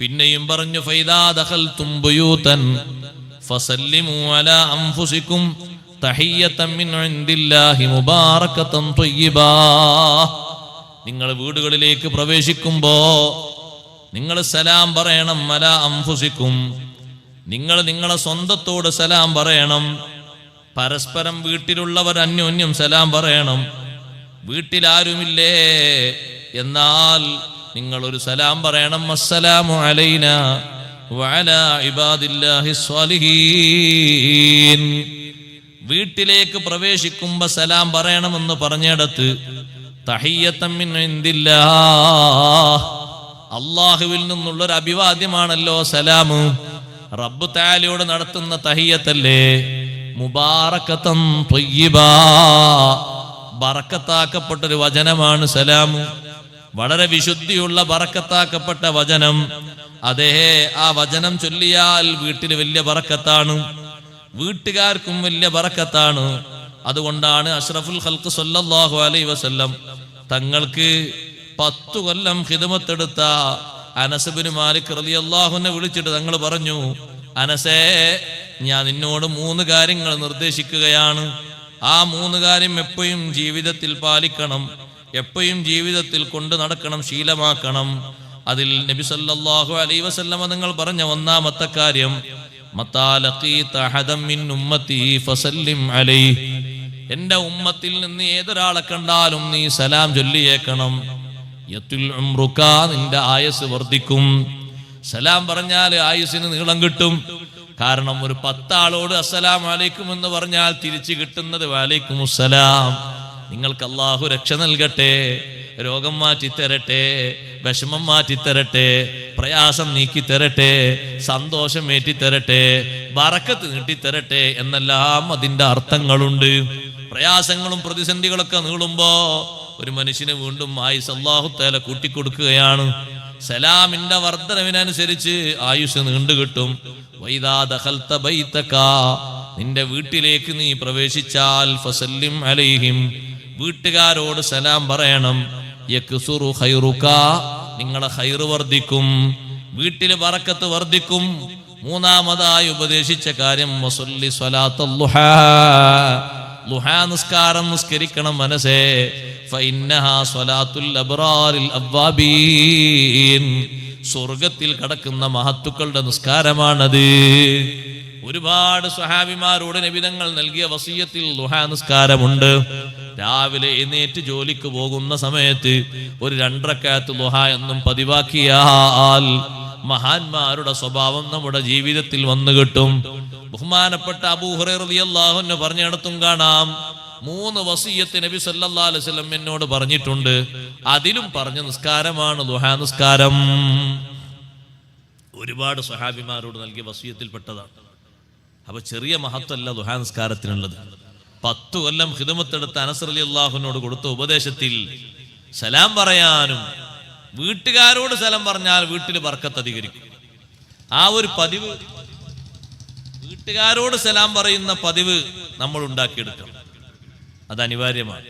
പിന്നെയും പറഞ്ഞു ഫൈദാ ദഖൽതും ബുയൂതൻ ഫസല്ലിമു അലാ അൻഫുസികും തഹിയ്യതൻ മിൻ ഇൻദില്ലാഹി മുബാറകതൻ ത്വയ്യിബാ. നിങ്ങൾ വീടുകളിലേക്ക് പ്രവേശിക്കുമ്പോ നിങ്ങൾ സലാം പറയണം. അലാ അൻഫുസികും, നിങ്ങൾ നിങ്ങളെ സ്വന്തത്തോട് സലാം പറയണം. പരസ്പരം വീട്ടിലുള്ളവർ അന്യോന്യം സലാം പറയണം. വീട്ടിലാരുമില്ലേ എന്നാൽ നിങ്ങളൊരു സലാം പറയണം. അസ്സലാമു അലൈനാ വഅലാ ഇബാദില്ലാഹി സ്വാലിഹീൻ. വീട്ടിലേക്ക് പ്രവേശിക്കുമ്പോ സലാം പറയണമെന്ന് പറഞ്ഞിടത്ത് തഹിയ്യതൻ മിൻ ഇൻദില്ലാഹ്, അല്ലാഹുവിൽ നിന്നുള്ളൊരു അഭിവാദ്യമാണല്ലോ സലാമു. റബ്ബ് തആലയോട് നടത്തുന്ന തഹിയ്യത്തല്ലേ. മുബാറകതൻ ത്വയ്യിബാ, ബറക്കത്താക്കപ്പെട്ടൊരു വചനമാണ് സലാമു. വളരെ വിശുദ്ധിയുള്ള ബറക്കത്താക്കപ്പെട്ട വചനം. അതേ, ആ വചനം ചൊല്ലിയാൽ വീട്ടിൽ വലിയ ബറക്കത്താണ്, വീട്ടുകാർക്കും വലിയ ബറക്കത്താണ്. അതുകൊണ്ടാണ് അഷ്റഫുൽ ഖൽഖ് സല്ലല്ലാഹു അലൈഹി വസല്ലം തങ്ങൾക്ക് 10 കൊല്ലം ഖിദ്മത്തെടുത്ത അനസ് ഇബ്നു മാലിക് റളിയല്ലാഹു അൻഹു വിളിച്ചിട്ട് തങ്ങൾ പറഞ്ഞു, അനസേ, ഞാൻ നിന്നോട് 3 കാര്യങ്ങൾ നിർദ്ദേശിക്കുകയാണ്. ആ 3 കാര്യം എപ്പോഴും ജീവിതത്തിൽ പാലിക്കണം, എപ്പോഴും ജീവിതത്തിൽ കൊണ്ട് നടക്കണം, ശീലമാക്കണം. അതിൽ നബി സല്ലല്ലാഹു അലൈഹി വസല്ലം നിങ്ങൾ പറഞ്ഞ 1-ാമത്തെ കാര്യം, മത്താ ലഖീത അഹദൻ മിൻ ഉമ്മത്തി ഫസല്ലിം അലൈഹി, എന്റെ ഉമ്മത്തിൽ നിന്ന് ഏതൊരാളെ കണ്ടാലും നീ സലാം ചൊല്ലിയേക്കണം. യത്തുൽ ഉംറുക, നിന്റെ ആയുസ് വർദ്ധിക്കും. സലാം പറഞ്ഞാൽ ആയുസിന് നീളം കിട്ടും. കാരണം ഒരു 10 ആളോട് അസ്സലാമു അലൈക്കും എന്ന് പറഞ്ഞാൽ തിരിച്ചു കിട്ടുന്നത് വഅലൈക്കുമുസ്സലാം. നിങ്ങൾക്ക് അല്ലാഹു രക്ഷ നൽകട്ടെ, രോഗം മാറ്റിത്തരട്ടെ, വിഷമം മാറ്റിത്തരട്ടെ, പ്രയാസം നീക്കിത്തരട്ടെ, സന്തോഷം ഏറ്റിത്തരട്ടെ, ബറക്കത്ത് നീട്ടിത്തരട്ടെ എന്നെല്ലാം അതിന്റെ അർത്ഥങ്ങളുണ്ട്. പ്രയാസങ്ങളും പ്രതിസന്ധികളൊക്കെ നീളുമ്പോ ഒരു മനുഷ്യന് വീണ്ടും ആയുസ് അല്ലാഹു തആല കൂട്ടിക്കൊടുക്കുകയാണ്. സലാമിന്റെ വർദ്ധനവിനനുസരിച്ച് ആയുസ് നീണ്ടുകിട്ടും. വൈദാ ദഖൽത ബൈതക, നിന്റെ വീട്ടിലേക്ക് നീ പ്രവേശിച്ചാൽ ഫസല്ലിം അലൈഹിം, വീട്ടുകാരോട് സലാം പറയണം. യക്സുറു ഖൈറുക, നിങ്ങളെ ഖൈറ് വർദ്ധിക്കും, വീട്ടിൽ ബറക്കത്ത് വർദ്ധിക്കും. 3-ാമതായി ഉപദേശിച്ച കാര്യം വസല്ലി സ്വലാത്തുൽ ളുഹാ, ളുഹാ നിസ്കാരം നിസ്കരിക്കണം മനസ്സേ. ഫഇന്നഹാ സ്വലാത്തുൽ അബ്റാറിൽ അവ്വാബീൻ, സ്വർഗത്തിൽ കടക്കുന്ന മഹത്തുക്കളുടെ നിസ്കാരമാണത്. ഒരുപാട് സ്വഹാബിമാരോട് നബി തങ്ങൾ നൽകിയ വസിയത്തിൽ ളുഹാ നിസ്കാരമുണ്ട്. രാവിലെ എഴുന്നേറ്റ് ജോലിക്ക് പോകുന്ന സമയത്ത് ഒരു 2 റക്അത്ത് ളുഹാ എന്നും പതിവാക്കിയാൽ മഹാന്മാരുടെ സ്വഭാവം നമ്മുടെ ജീവിതത്തിൽ വന്നു കിട്ടും. ബഹുമാനപ്പെട്ട അബൂ ഹുറൈറ റളിയല്ലാഹു അൻഹു പറഞ്ഞിടത്തും കാണാം 3 വസിയത്ത് നബി സല്ലല്ലാഹു അലൈഹി വസല്ലം എന്നോട് പറഞ്ഞിട്ടുണ്ട്. അതിലും പറഞ്ഞ നിസ്കാരമാണ് ളുഹാ നിസ്കാരം. ഒരുപാട് സ്വഹാബിമാരോട് നൽകിയ വസിയത്തിൽപ്പെട്ടതാണ്. അപ്പൊ ചെറിയ മഹത്വമല്ല ളുഹാ നിസ്കാരത്തിനുള്ളത്. 10 കൊല്ലം ഖിദ്മത്തെടുത്ത അനസ് റളിയല്ലാഹു അൻഹു കൊടുത്ത ഉപദേശത്തിൽ സലാം പറയാനും വീട്ടുകാരോട് സലാം പറഞ്ഞാൽ വീട്ടിൽ ബർക്കത്ത് അധികരിക്കും. ആ ഒരു പതിവ്, വീട്ടുകാരോട് സലാം പറയുന്ന പതിവ് നമ്മൾ ഉണ്ടാക്കിയെടുക്കണം. അത് അനിവാര്യമാണ്.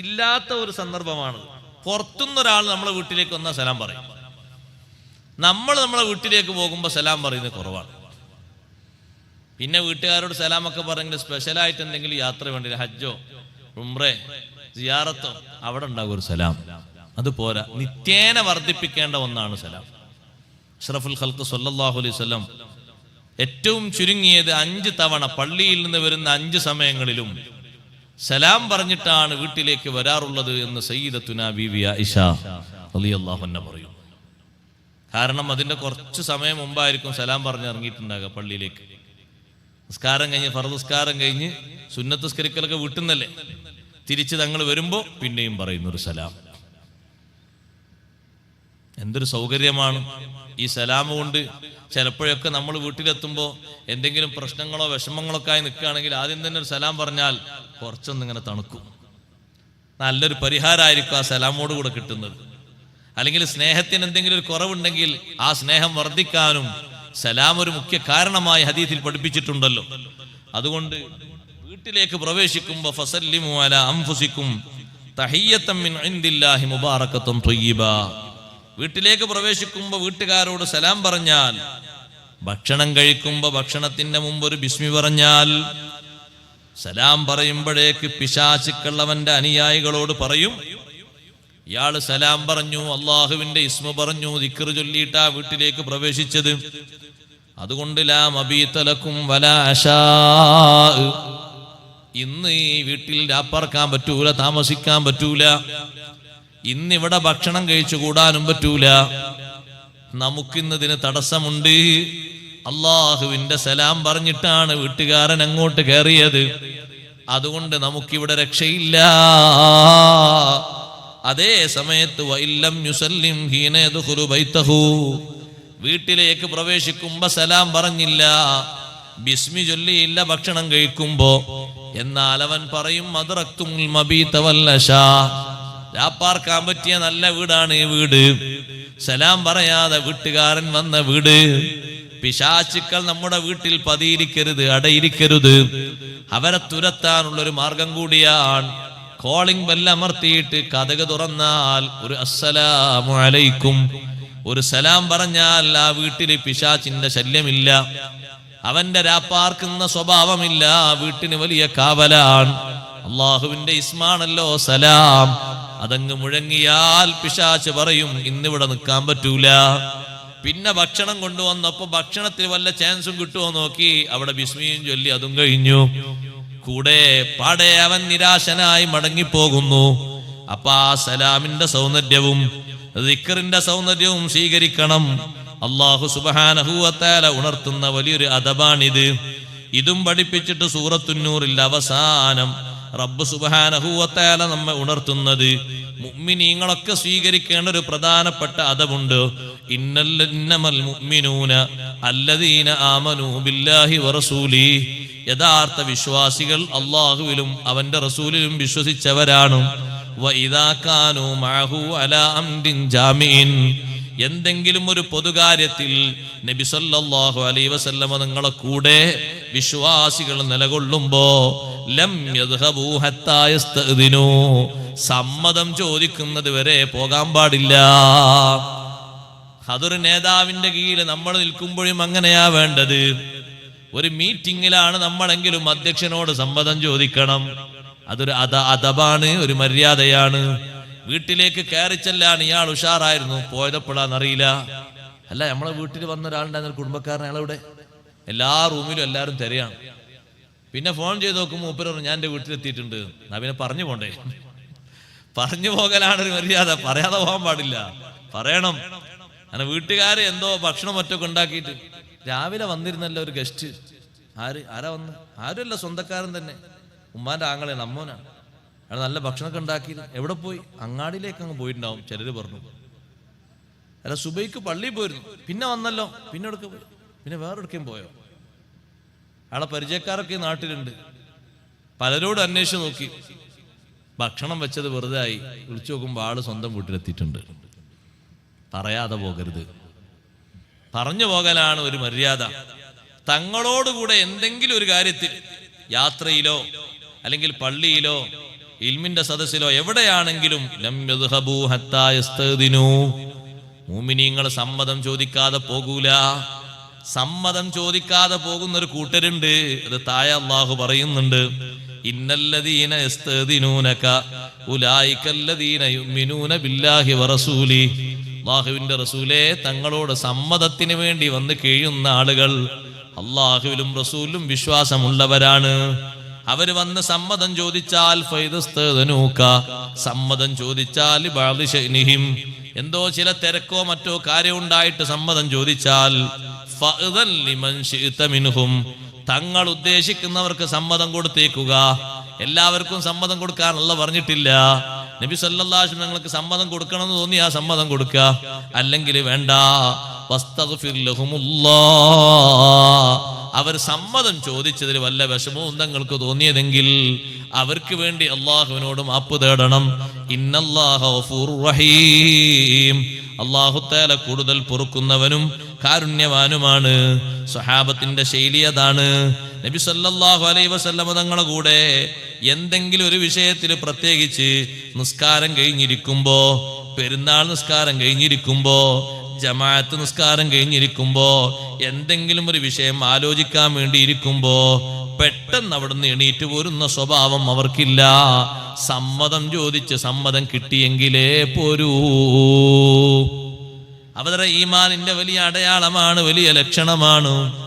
ഇല്ലാത്ത ഒരു സന്ദർഭമാണ്. പുറത്തുനിന്നൊരാൾ നമ്മളെ വീട്ടിലേക്ക് വന്നാൽ സലാം പറയും. നമ്മൾ നമ്മളെ വീട്ടിലേക്ക് പോകുമ്പോൾ സലാം പറയുന്നത് കുറവാണ്. പിന്നെ വീട്ടുകാരോട് സലാമൊക്കെ പറഞ്ഞെങ്കിൽ സ്പെഷ്യലായിട്ട് എന്തെങ്കിലും യാത്ര വേണ്ടില്ല, ഹജ്ജോ ഉംറേ സിയാറത്തോ, അവിടെ ഉണ്ടാകും ഒരു സലാം. അതുപോരാ, നിത്യേന വർദ്ധിപ്പിക്കേണ്ട ഒന്നാണ് സലാം. അഷ്റഫുൽ ഖൽഖ് സല്ലല്ലാഹു അലൈഹി വസല്ലം ഏറ്റവും ചുരുങ്ങിയത് 5 തവണ പള്ളിയിൽ നിന്ന് വരുന്ന 5 സമയങ്ങളിലും സലാം പറഞ്ഞിട്ടാണ് വീട്ടിലേക്ക് വരാറുള്ളത് എന്ന് സയ്യിദത്തുനാ ബീവി ആയിഷ റളിയല്ലാഹു അൻഹ പറയും. കാരണം അതിന്റെ കുറച്ച് സമയം മുമ്പായിരിക്കും സലാം പറഞ്ഞ് ഇറങ്ങിയിട്ടുണ്ടാകുക പള്ളിയിലേക്ക്. നിസ്കാരം കഴിഞ്ഞ്, ഫർദ് നിസ്കാരം കഴിഞ്ഞ് സുന്നത്ത് നിസ്കരിക്കലൊക്കെ വീട്ടിൽ നിന്നല്ലേ, തിരിച്ച് തങ്ങൾ വരുമ്പോ പിന്നെയും പറയുന്നൊരു സലാം. എന്തൊരു സൗകര്യമാണ് ഈ സലാം കൊണ്ട്. ചിലപ്പോഴൊക്കെ നമ്മൾ വീട്ടിലെത്തുമ്പോൾ എന്തെങ്കിലും പ്രശ്നങ്ങളോ വിഷമങ്ങളോ ഒക്കെ ആയി നിൽക്കുകയാണെങ്കിൽ ആദ്യം തന്നെ ഒരു സലാം പറഞ്ഞാൽ കുറച്ചൊന്നിങ്ങനെ തണുക്കും. നല്ലൊരു പരിഹാരമായിരിക്കും ആ സലാമോട് കൂടെ കിട്ടുന്നത്. അല്ലെങ്കിൽ സ്നേഹത്തിന് എന്തെങ്കിലും ഒരു കുറവുണ്ടെങ്കിൽ ആ സ്നേഹം വർദ്ധിക്കാനും സലാം ഒരു മുഖ്യ കാരണമായി ഹദീസിൽ പഠിപ്പിച്ചിട്ടുണ്ടല്ലോ. അതുകൊണ്ട് വീട്ടിലേക്ക് പ്രവേശിക്കുമ്പോൾ ഫസല്ലിമു അലാ അൻഫുസികും തഹിയ്യതൻ മിൻ ഇൻദില്ലാഹി മുബാറകതൻ ത്വയ്യിബ, വീട്ടിലേക്ക് പ്രവേശിക്കുമ്പോൾ വീട്ടുകാരോട് സലാം പറഞ്ഞാൽ, ഭക്ഷണം കഴിക്കുമ്പോൾ ഭക്ഷണത്തിന്റെ മുമ്പ് ഒരു ബിസ്മി പറഞ്ഞാൽ, സലാം പറയുമ്പോഴേക്ക് പിശാചുക്കളവന്റെ അനുയായികളോട് പറയും, ഇയാള് സലാം പറഞ്ഞു, അള്ളാഹുവിന്റെ ഇസ്മ പറഞ്ഞു, ദിക്ർ ചൊല്ലിയിട്ടാ വീട്ടിലേക്ക് പ്രവേശിച്ചത്, അതുകൊണ്ട് ലാ മബീത ലക്കും വലാ അശാ, ഇന്ന് ഈ വീട്ടിൽ രാപ്പാർക്കാൻ പറ്റൂല, താമസിക്കാൻ പറ്റൂല, ഇന്നിവിടെ ഭക്ഷണം കഴിച്ചു കൂടാനും പറ്റൂല, നമുക്കിന്നതിന് തടസ്സമുണ്ട്. അള്ളാഹുവിന്റെ സലാം പറഞ്ഞിട്ടാണ് വീട്ടുകാരൻ അങ്ങോട്ട് കയറിയത്, അതുകൊണ്ട് നമുക്കിവിടെ രക്ഷയില്ല. അതേ സമയത്ത് വഇല്ലം യുസല്ലിം ഹീന യദ്ഖുലു ബൈതഹു, വീട്ടിലേക്ക് പ്രവേശിക്കുമ്പോ സലാം പറഞ്ഞില്ല, ബിസ്മി ചൊല്ലിയില്ല ഭക്ഷണം കഴിക്കുമ്പോ, എന്നാൽ അവൻ പറയും മദ്റക്തുൽ മബീത വൽ അശാ, രാപ്പാർക്കാൻ പറ്റിയ നല്ല വീടാണ് ഈ വീട്, സലാം പറയാതെ വീട്ടുകാരൻ വന്ന വീട്. പിശാചുക്കൾ നമ്മുടെ വീട്ടിൽ പതിയിരിക്കരുത്, അടയിരിക്കരുത്. അവരെ തുരത്താനുള്ളൊരു മാർഗം കൂടിയാണ് കോളിംഗ് ബെല്ലമർത്തിയിട്ട് കതക് തുറന്നാൽ ഒരു അസ്സലാമു അലൈക്കും, ഒരു സലാം പറഞ്ഞാൽ ആ വീട്ടിൽ പിശാചിന്റെ ശല്യമില്ല, അവന്റെ രാപ്പാർക്കുന്ന സ്വഭാവമില്ല, വീട്ടിന് വലിയ കാവലാണ്. അള്ളാഹുവിന്റെ ഇസ്മാണല്ലോ സലാം, അതങ്ങ് മുഴങ്ങിയാൽ പിശാച് പറയും ഇന്നിവിടെ നിൽക്കാൻ പറ്റൂല. പിന്നെ ഭക്ഷണം കൊണ്ടുവന്നപ്പോ ഭക്ഷണത്തിൽ വല്ല ചാൻസും കിട്ടുമോ നോക്കി, അവിടെ ബിസ്മിയും ചൊല്ലി അതും കഴിഞ്ഞു. കൂടെ പാടെ അവൻ നിരാശനായി മടങ്ങിപ്പോകുന്നു. അപ്പൊ ആ സലാമിന്റെ സൗന്ദര്യവും ദിക്റിന്റെ സൗന്ദര്യവും സ്വീകരിക്കണം. അല്ലാഹു സുബ്ഹാനഹു വ തആല ഉണർത്തുന്ന വലിയൊരു അദബാണിത്. ഇതും പഠിപ്പിച്ചിട്ട് സൂറത്തുന്നൂറിൽ അവസാനം റബ്ബ് സുബ്ഹാനഹു വ തആല നമ്മെ ഉണർത്തുന്നത് മുഅ്മിനീങ്ങളൊക്കെ സ്വീകരിക്കേണ്ട ഒരു പ്രധാനപ്പെട്ട അദബുണ്ട്. ഇന്നമൽ മുഅ്മിനൂന അല്ലദീന ആമനൂ ബില്ലാഹി വറസൂലിഹി, യഥാർത്ഥ വിശ്വാസികൾ അല്ലാഹുവിലും അവന്റെ റസൂലിലും വിശ്വസിച്ചവരാണ്. വഇദാ കാനൂ മഅഹു അലാ അംരിൻ ജാമിഇൻ, എന്തെങ്കിലും ഒരു പൊതുകാര്യത്തിൽ നബി സല്ലല്ലാഹു അലൈഹി വസല്ലമ നിങ്ങളെ കൂടെ വിശ്വാസികൾ നിലകൊള്ളുമ്പോ ലം യദ്ഹബൂ ഹത്താ യസ്തഅ്ദിനൂ, സമ്മതം ചോദിക്കുന്നത് വരെ പോകാൻ പാടില്ല. അതൊരു നേതാവിന്റെ കീഴിൽ നമ്മൾ നിൽക്കുമ്പോഴും അങ്ങനെയാ വേണ്ടത്. ഒരു മീറ്റിംഗിലാണ് നമ്മളെങ്കിലും അധ്യക്ഷനോട് സമ്മതം ചോദിക്കണം. അതൊരു അദബാണ്, ഒരു മര്യാദയാണ്. വീട്ടിലേക്ക് കയറി ചെല്ലാൻ ഇയാൾ ഉഷാറായിരുന്നു, പോയതെപ്പോഴാന്നറിയില്ല. അല്ല, നമ്മളെ വീട്ടിൽ വന്ന ഒരാളുണ്ടായിരുന്ന കുടുംബക്കാരൻ, അയാളെവിടെ? എല്ലാ റൂമിലും എല്ലാവരും തിരയാണ്. പിന്നെ ഫോൺ ചെയ്ത് നോക്കുമ്പോൾ മൂപ്പര് പറഞ്ഞു ഞാൻ എൻ്റെ വീട്ടിലെത്തിയിട്ടുണ്ട്. എന്നാ പിന്നെ പറഞ്ഞു പോണ്ടേ? പറഞ്ഞു പോകലാണ് ഒരു മര്യാദ, പറയാതെ പോകാൻ പാടില്ല, പറയണം. അങ്ങനെ വീട്ടുകാര് എന്തോ ഭക്ഷണം ഒറ്റൊക്കെ ഉണ്ടാക്കിയിട്ട് രാവിലെ വന്നിരുന്നല്ലോ ഒരു ഗസ്റ്റ്. ആരാ വന്ന്? ആരുമല്ല, സ്വന്തക്കാരൻ തന്നെ, ഉമ്മാന്റെ ആങ്ങളെയാണ്, അമ്മോനാണ്. അയാൾ നല്ല ഭക്ഷണമൊക്കെ ഉണ്ടാക്കി. എവിടെ പോയി? അങ്ങാടിയിലേക്ക് അങ്ങ് പോയിട്ടുണ്ടാവും, ചിലര് പറഞ്ഞു. അല്ല, സുബൈക്ക് പള്ളിയിൽ പോയിരുന്നു, പിന്നെ വന്നല്ലോ, പിന്നെ എവിടേക്ക് പോയി? പിന്നെ വേറെ എവിടേക്കും പോയോ? അയാളെ പരിചയക്കാരൊക്കെ നാട്ടിലുണ്ട്. പലരോട് അന്വേഷിച്ച് നോക്കി, ഭക്ഷണം വെച്ചത് വെറുതെ ആയി. വിളിച്ചു നോക്കുമ്പോൾ ആള് സ്വന്തം വീട്ടിലെത്തിയിട്ടുണ്ട്. പറയാതെ പോകരുത്, പറഞ്ഞു പോകലാണ് ഒരു മര്യാദ. തങ്ങളോടുകൂടെ എന്തെങ്കിലും ഒരു കാര്യത്തിൽ, യാത്രയിലോ അല്ലെങ്കിൽ പള്ളിയിലോ ഇൽമിന്റെ സദസ്സിലോ എവിടെയാണെങ്കിലും ലം യദ്ഹബൂ ഹത്താ യസ്തഅ്ദിനൂ, മുഅ്മിനീങ്ങൾ സമ്മതം ചോദിക്കാതെ പോകൂല. സമ്മതം ചോദിക്കാതെ പോകുന്ന ഒരു കൂട്ടരുണ്ട്. അത് താഴെ അല്ലാഹു പറയുന്നുണ്ട്, ഇന്നല്ലദീന യസ്തഅ്ദിനൂനക ഉലൈകല്ലദീന യുഅ്മിനൂന ബില്ലാഹി വറസൂലിഹി, അല്ലാഹുവിന്റെ റസൂലേ, തങ്ങളോട് സമ്മതത്തിന് വേണ്ടി വന്ന് കഴിയുന്ന ആളുകൾ അല്ലാഹുവിലും റസൂലും വിശ്വാസമുള്ളവരാണ്. അവര് വന്ന് സമ്മതം ചോദിച്ചാൽ ഫൈദസ്തഅ്ദനൂക, സമ്മതം ചോദിച്ചാൽ ബഅദി ശഅ്നിഹിം, എന്തോ ചില തിരക്കോ മറ്റോ കാര്യം ഉണ്ടായിട്ട് സമ്മതം ചോദിച്ചാൽ ഫഅ്ദൻ ലിമൻ ശിഅ്ത മിൻഹും, തങ്ങൾ ഉദ്ദേശിക്കുന്നവർക്ക് സമ്മതം കൊടുത്തേക്കുക. എല്ലാവർക്കും സമ്മതം കൊടുക്കാനുള്ള പറഞ്ഞിട്ടില്ല. നബി സല്ലല്ലാഹു അലൈഹി വസല്ലം നിങ്ങൾക്ക് സമ്മതം കൊടുക്കണമെന്ന് തോന്നി ആ സമ്മതം കൊടുക്കുക, അല്ലെങ്കിൽ വേണ്ട. വസ്തഗ്ഫിർ ലഹുമുല്ലാഹ്, അവർ സമ്മതം ചോദിച്ചതിൽ വല്ല വിഷമവും നിങ്ങൾക്ക് തോന്നിയതെങ്കിൽ അവർക്ക് വേണ്ടി അള്ളാഹുവിനോട് മാപ്പ് തേടണം. ഇന്നല്ലാഹ ഗഫൂറുർ റഹീം, അല്ലാഹു തആല കൂടുതൽ പൊറുക്കുന്നവനും കാരുണ്യവാനുമാണ്. സ്വഹാബത്തിന്റെ ശൈലി അതാണ്. നബി സല്ലല്ലാഹു അലൈഹി വസല്ലം തങ്ങളുടെ കൂടെ എന്തെങ്കിലും ഒരു വിഷയത്തിൽ, പ്രത്യേകിച്ച് നിസ്കാരം കഴിഞ്ഞിരിക്കുമ്പോ പെരുന്നാൾ നിസ്കാരം കഴിഞ്ഞിരിക്കുമ്പോ, ജമാഅത്ത് നിസ്കാരം കഴിഞ്ഞിരിക്കുമ്പോ, എന്തെങ്കിലും ഒരു വിഷയം ആലോചിക്കാൻ വേണ്ടി ഇരിക്കുമ്പോ പെട്ടെന്ന് അവിടുന്ന് എണീറ്റ് പോരുന്ന സ്വഭാവം അവർക്കില്ല. സമ്മതം ചോദിച്ച് സമ്മതം കിട്ടിയെങ്കിലേ പോരൂ. അവരുടെ ഈമാനിന്റെ വലിയ അടയാളമാണ്, വലിയ ലക്ഷണമാണ്.